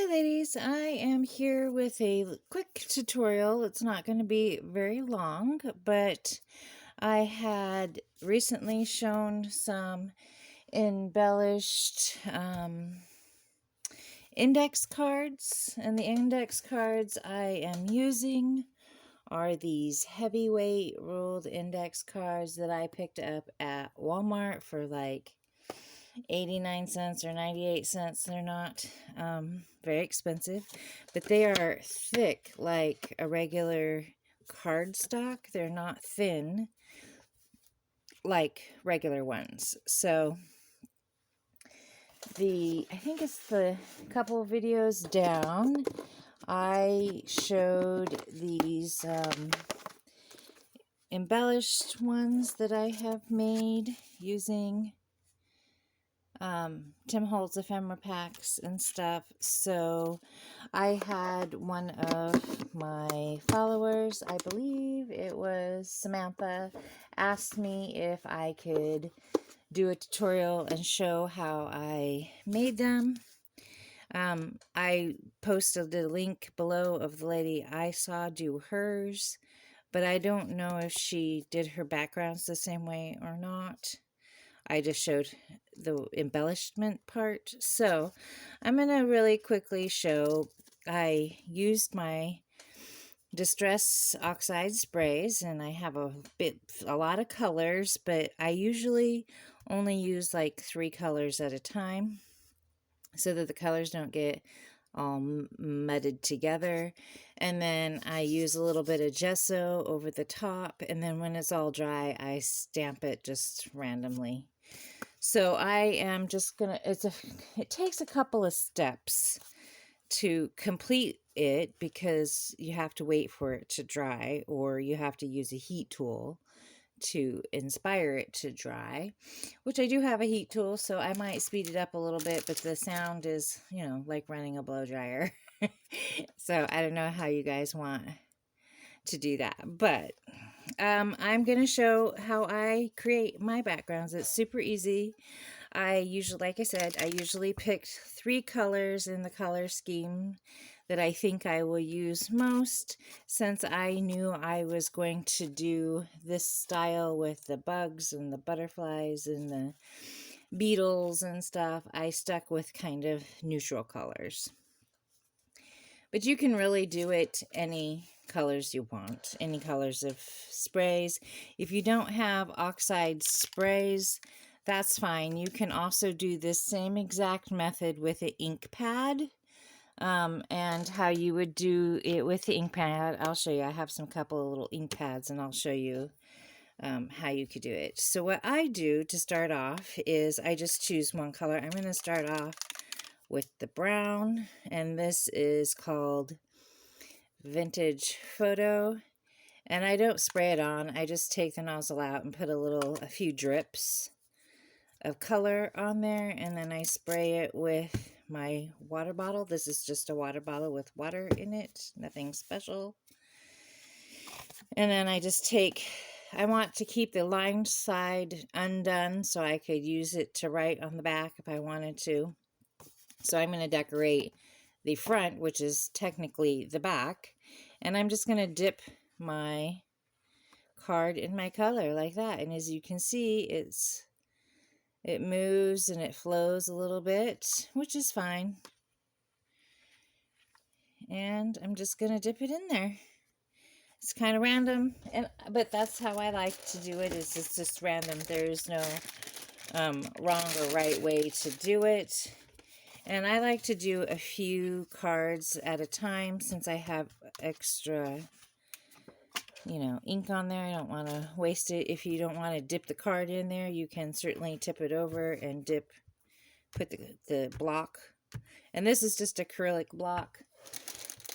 Hi ladies, I am here with a quick tutorial. It's not going to be very long, but I had recently shown some embellished index cards, and the index cards I am using are these heavyweight ruled index cards that I picked up at Walmart for like 89 cents or 98 cents. They're not very expensive, but they are thick like a regular cardstock. They're not thin like regular ones. So I think it's the couple of videos down, I showed these embellished ones that I have made using Tim Holtz ephemera packs and stuff. So I had one of my followers, I believe it was Samantha, asked me if I could do a tutorial and show how I made them. I posted a link below of the lady I saw do hers, but I don't know if she did her backgrounds the same way or not. I just showed the embellishment part. So I'm going to really quickly show. I used my Distress Oxide sprays, and I have a lot of colors, but I usually only use like 3 colors at a time so that the colors don't get all mudded together. And then I use a little bit of gesso over the top, and then when it's all dry, I stamp it just randomly. So I am just gonna, it takes a couple of steps to complete it because you have to wait for it to dry, or you have to use a heat tool to inspire it to dry, which I do have a heat tool, so I might speed it up a little bit, but the sound is, like running a blow dryer. So I don't know how you guys want to do that, but I'm going to show how I create my backgrounds. It's super easy. Like I said, I usually picked 3 colors in the color scheme that I think I will use most, since I knew I was going to do this style with the bugs and the butterflies and the beetles and stuff. I stuck with kind of neutral colors. But you can really do it any colors you want, any colors of sprays. If you don't have oxide sprays, that's fine. You can also do this same exact method with an ink pad. And how you would do it with the ink pad, I'll show you. I have some couple of little ink pads, and I'll show you how you could do it. So what I do to start off is I just choose one color. I'm going to start off with the brown, and this is called Vintage Photo. And I don't spray it on. I just take the nozzle out and put a few drips of color on there, and then I spray it with my water bottle. This is just a water bottle with water in it, nothing special. And then I want to keep the lined side undone so I could use it to write on the back if I wanted to. So I'm going to decorate the front, which is technically the back, and I'm just going to dip my card in my color like that. And as you can see, it moves and it flows a little bit, which is fine. And I'm just going to dip it in there. It's kind of random, but that's how I like to do it. It's just random. There's no wrong or right way to do it. And I like to do a few cards at a time since I have extra, ink on there. I don't want to waste it. If you don't want to dip the card in there, you can certainly tip it over and put the block. And this is just acrylic block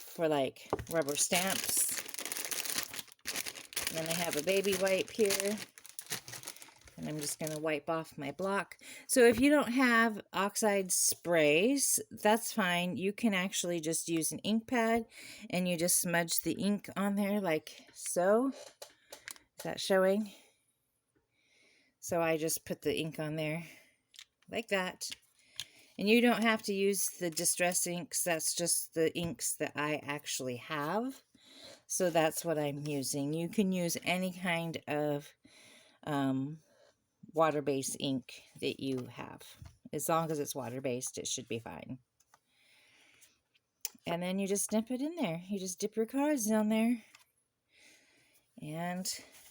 for like rubber stamps. And then I have a baby wipe here. And I'm just going to wipe off my block. So if you don't have oxide sprays, that's fine. You can actually just use an ink pad and you just smudge the ink on there like so. Is that showing? So I just put the ink on there like that. And you don't have to use the distress inks. That's just the inks that I actually have. So that's what I'm using. You can use any kind of water-based ink that you have. As long as it's water-based, it should be fine. And then you just dip it in there. You just dip your cards down there and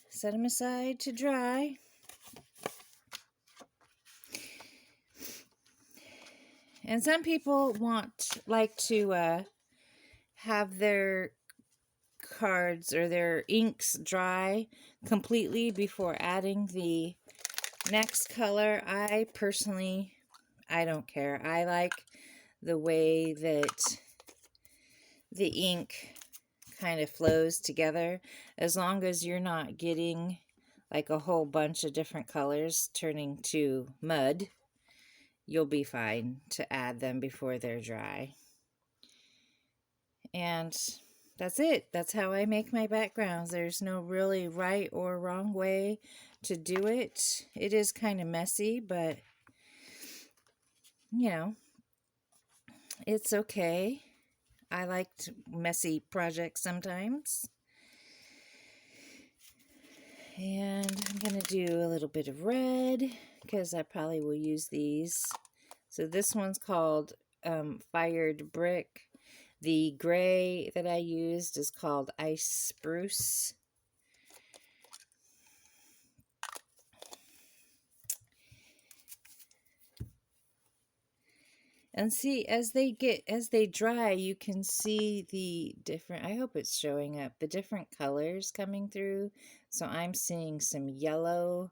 set them aside to dry. And some people like to have their cards or their inks dry completely before adding the next color. I personally, I don't care. I like the way that the ink kind of flows together, as long as you're not getting like a whole bunch of different colors turning to mud. You'll be fine to add them before they're dry. And that's it. That's how I make my backgrounds. There's no really right or wrong way to do it. It is kind of messy, but you know, it's okay. I liked messy projects sometimes. And I'm going to do a little bit of red because I probably will use these. So this one's called Fired Brick. The gray that I used is called Ice Spruce. And see, as they dry, you can see the different, I hope it's showing up, the different colors coming through. So I'm seeing some yellow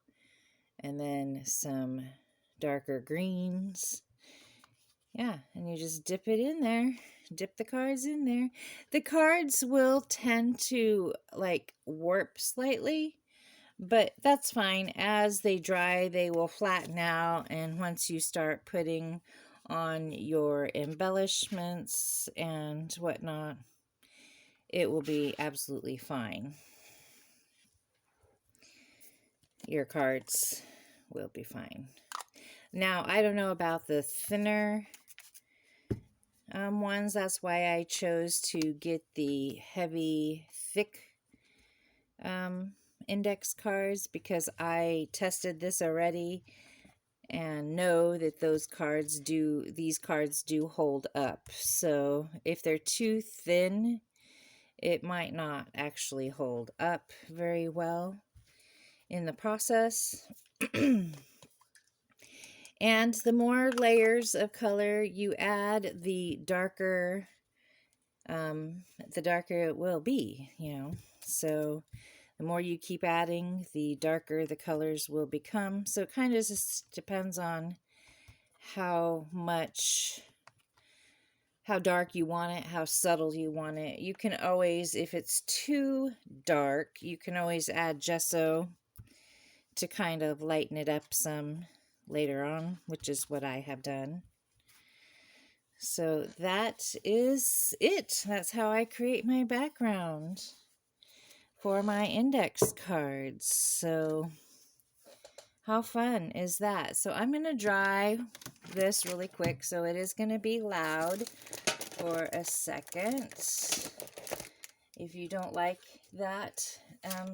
and then some darker greens. Yeah, and you just dip it in there. Dip the cards in there. The cards will tend to like warp slightly, but that's fine. As they dry, they will flatten out, and once you start putting on your embellishments and whatnot, it will be absolutely fine. Your cards will be fine. Now, I don't know about the thinner ones. That's why I chose to get the heavy, thick index cards, because I tested this already and know that these cards do hold up. So if they're too thin, it might not actually hold up very well in the process. And the more layers of color you add, the darker it will be, you know. So the more you keep adding, the darker the colors will become. So it kind of just depends on how dark you want it, how subtle you want it. You can always, if it's too dark, you can always add gesso to kind of lighten it up some later on, which is what I have done. So that is it. That's how I create my background for my index cards. So how fun is that? So I'm going to dry this really quick, so it is going to be loud for a second. If you don't like that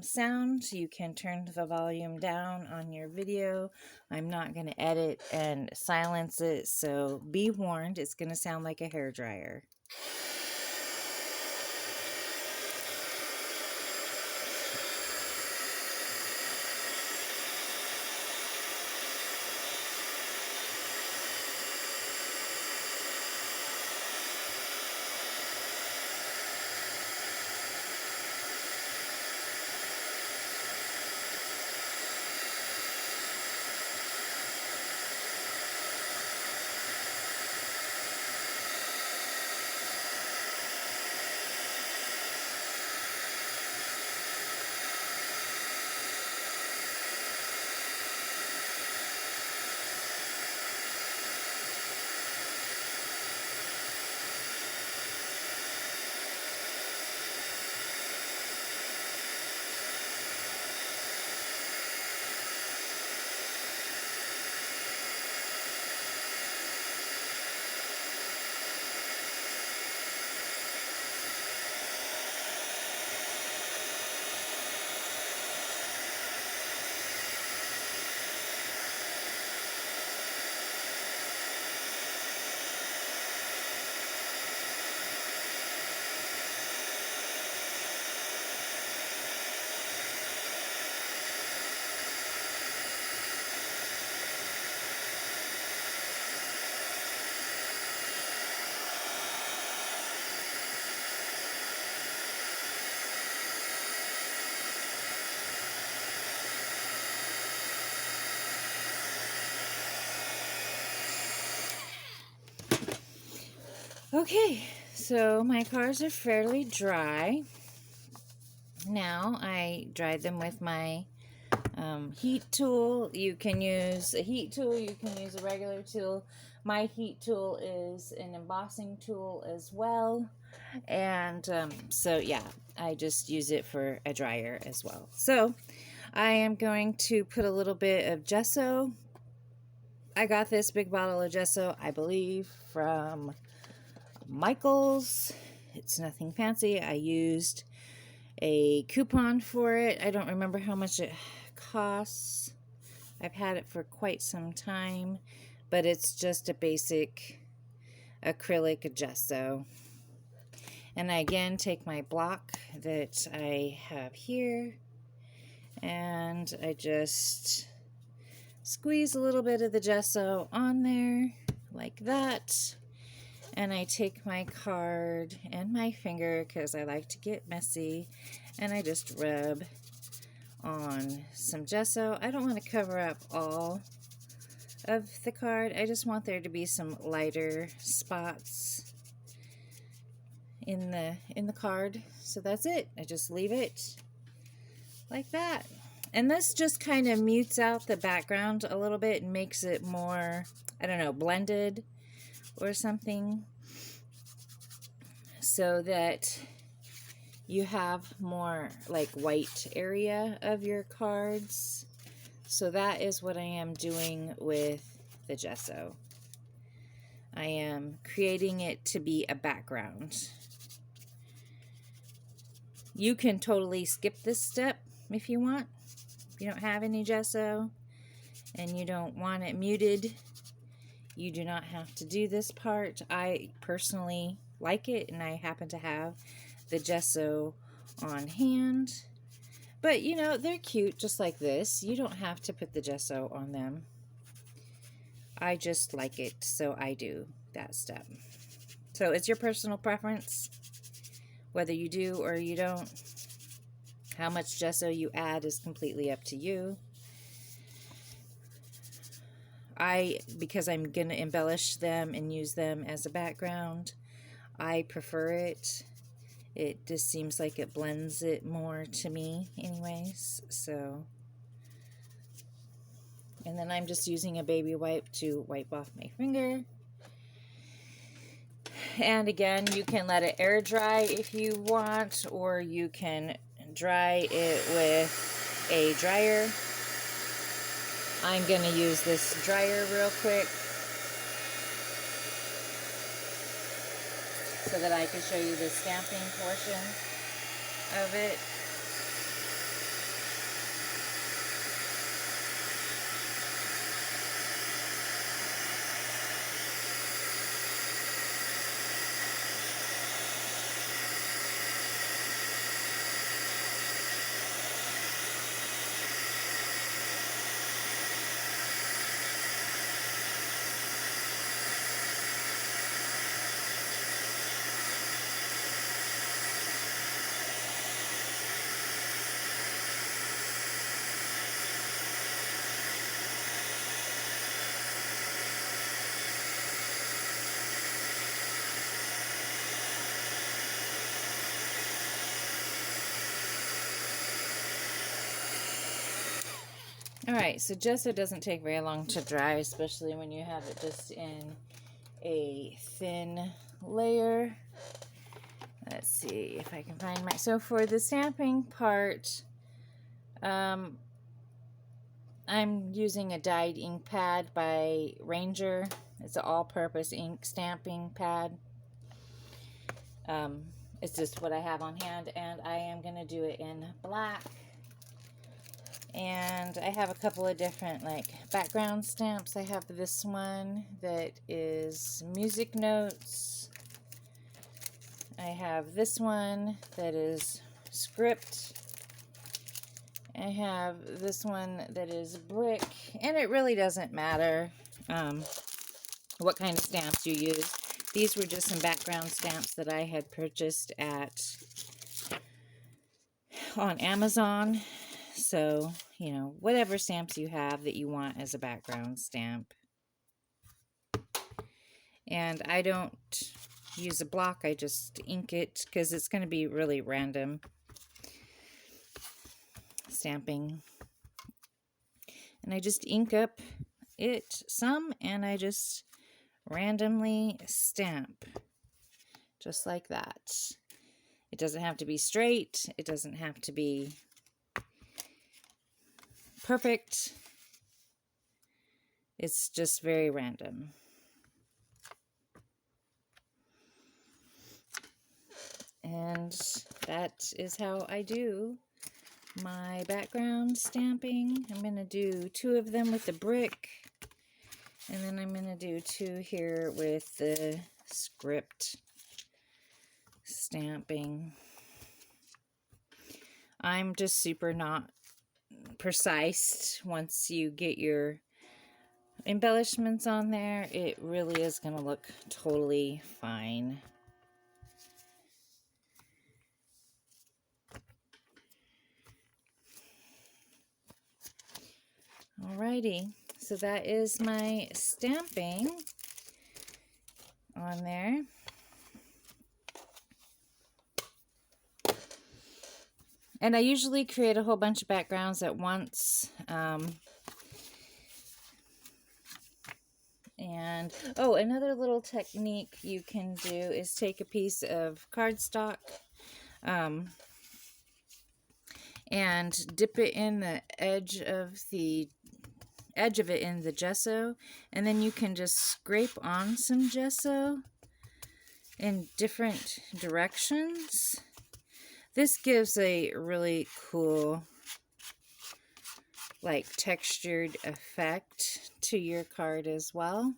sound, you can turn the volume down on your video. I'm not going to edit and silence it, so be warned, it's going to sound like a hairdryer. Okay, so my cards are fairly dry. Now I dried them with my heat tool. You can use a heat tool, you can use a regular tool. My heat tool is an embossing tool as well. And so, yeah, I just use it for a dryer as well. So I am going to put a little bit of gesso. I got this big bottle of gesso, I believe, from Michael's. It's nothing fancy. I used a coupon for it. I don't remember how much it costs. I've had it for quite some time, but it's just a basic acrylic gesso. And I again take my block that I have here, and I just squeeze a little bit of the gesso on there like that. And I take my card and my finger, because I like to get messy, and I just rub on some gesso. I don't want to cover up all of the card. I just want there to be some lighter spots in the card. So that's it. I just leave it like that. And this just kind of mutes out the background a little bit and makes it more, I don't know, blended or something, so that you have more like white area of your cards. So that is what I am doing with the gesso. I am creating it to be a background. You can totally skip this step if you want. If you don't have any gesso and you don't want it muted, you do not have to do this part. I personally like it, and I happen to have the gesso on hand. But, you know, they're cute just like this. You don't have to put the gesso on them. I just like it, so I do that step. So it's your personal preference, whether you do or you don't. How much gesso you add is completely up to you. Because I'm going to embellish them and use them as a background, I prefer it. It just seems like it blends it more to me anyways. So, and then I'm just using a baby wipe to wipe off my finger. And again, you can let it air dry if you want, or you can dry it with a dryer. I'm going to use this dryer real quick so that I can show you the stamping portion of it. Alright, so gesso doesn't take very long to dry, especially when you have it just in a thin layer. Let's see if I can find my... So for the stamping part, I'm using a dyed ink pad by Ranger. It's an all-purpose ink stamping pad. It's just what I have on hand, and I am going to do it in black. And I have a couple of different like background stamps. I have this one that is music notes. I have this one that is script. I have this one that is brick. And it really doesn't matter what kind of stamps you use. These were just some background stamps that I had purchased on Amazon. So, you know, whatever stamps you have that you want as a background stamp. And I don't use a block, I just ink it because it's going to be really random stamping. And I just ink up it some, and I just randomly stamp just like that. It doesn't have to be straight. It doesn't have to be perfect. It's just very random. And that is how I do my background stamping. I'm going to do 2 of them with the brick, and then I'm going to do 2 here with the script stamping. I'm just super not precise. Once you get your embellishments on there, it really is going to look totally fine. Alrighty, so that is my stamping on there. And I usually create a whole bunch of backgrounds at once. And, oh, another little technique you can do is take a piece of cardstock and dip it in the edge of it in the gesso, and then you can just scrape on some gesso in different directions. This gives a really cool, like, textured effect to your card as well.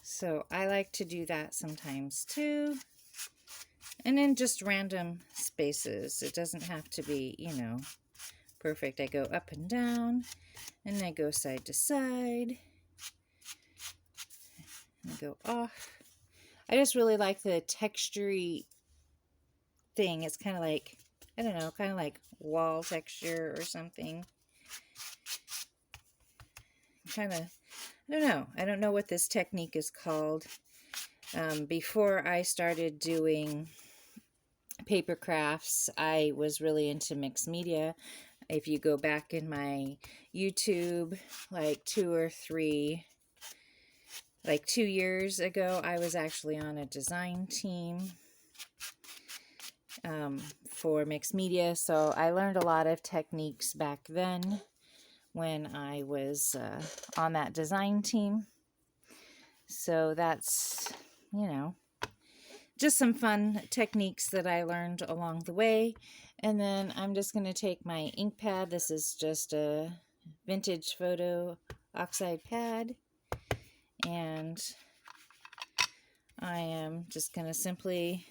So I like to do that sometimes too. And in just random spaces. It doesn't have to be, you know, perfect. I go up and down, and I go side to side, and I go off. I just really like the textury thing. It's kind of like, I don't know, kind of like wall texture or something. Kind of, I don't know. I don't know what this technique is called. Before I started doing paper crafts, I was really into mixed media. If you go back in my YouTube, like 2 years ago, I was actually on a design team for mixed media. So I learned a lot of techniques back then when I was on that design team. So that's, you know, just some fun techniques that I learned along the way. And then I'm just going to take my ink pad. This is just a vintage photo oxide pad. And I am just going to simply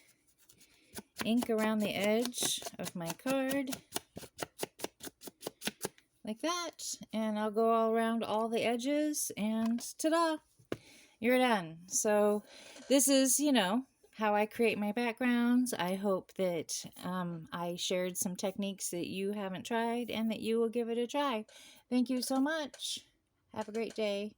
ink around the edge of my card like that. And I'll go all around all the edges, and ta-da! You're done. So this is, you know, how I create my backgrounds. I hope that I shared some techniques that you haven't tried and that you will give it a try. Thank you so much. Have a great day.